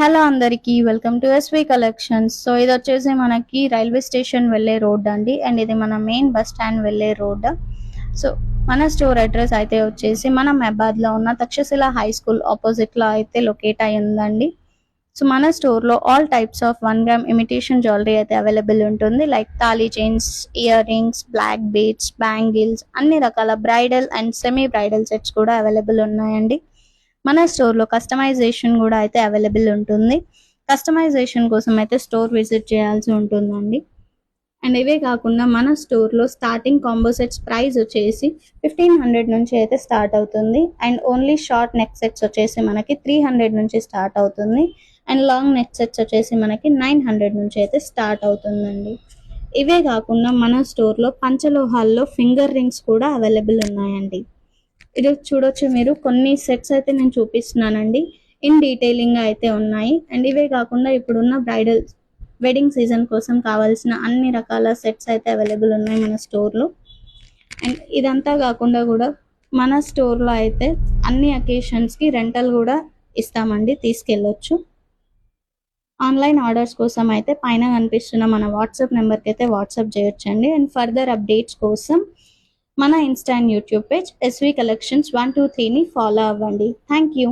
Hello అందరికీ welcome to SV collections. So ఇది వచ్చేసి మనకి రైల్వే స్టేషన్ వెళ్ళే రోడ్ అండి, అండ్ ఇది మన మెయిన్ బస్ స్టాండ్ వెళ్ళే రోడ్. సో మన స్టోర్ అడ్రస్ అయితే వచ్చేసి మన మెబాద్లో ఉన్న తక్షశిల హై స్కూల్ ఆపోజిట్లో అయితే లొకేట్ అయి ఉందండి. సో మన స్టోర్లో all types of 1 gram imitation jewellery అయితే అవైలబుల్ ఉంటుంది. Like thali chains, earrings, black beads, bangles, అన్ని రకాల bridal and semi bridal sets కూడా అవైలబుల్ ఉన్నాయండి. మన స్టోర్లో కస్టమైజేషన్ కూడా అయితే అవైలబుల్ ఉంటుంది. కస్టమైజేషన్ కోసం అయితే స్టోర్ విజిట్ చేయాల్సి ఉంటుందండి. అండ్ ఇవే కాకుండా మన స్టోర్లో స్టార్టింగ్ కాంబో సెట్స్ ప్రైస్ వచ్చేసి 1500 నుంచి అయితే స్టార్ట్ అవుతుంది. And only short neck sets వచ్చేసి మనకి 300 నుంచి స్టార్ట్ అవుతుంది. అండ్ లాంగ్ నెక్ సెట్స్ వచ్చేసి మనకి 900 నుంచి అయితే స్టార్ట్ అవుతుందండి. ఇవే కాకుండా మన స్టోర్లో పంచలోహాల్లో ఫింగర్ రింగ్స్ కూడా అవైలబుల్ ఉన్నాయండి. ఇది చూడొచ్చు మీరు, కొన్ని సెట్స్ అయితే నేను చూపిస్తున్నానండి. ఇన్ డీటెయిలింగ్ అయితే ఉన్నాయి. అండ్ ఇవే కాకుండా ఇప్పుడున్న బ్రైడల్ వెడ్డింగ్ సీజన్ కోసం కావాల్సిన అన్ని రకాల సెట్స్ అయితే అవైలబుల్ ఉన్నాయి మన స్టోర్లో. అండ్ ఇదంతా కాకుండా కూడా మన స్టోర్లో అయితే అన్ని అకేషన్స్కి రెంటల్ కూడా ఇస్తామండి, తీసుకెళ్ళొచ్చు. ఆన్లైన్ ఆర్డర్స్ కోసం అయితే పైన కనిపిస్తున్న మన వాట్సాప్ నెంబర్కి అయితే వాట్సాప్ చేయొచ్చండి. అండ్ ఫర్దర్ అప్డేట్స్ కోసం మన insta and YouTube page SV collections 123ని ఫాలో అవ్వండి. Thank you.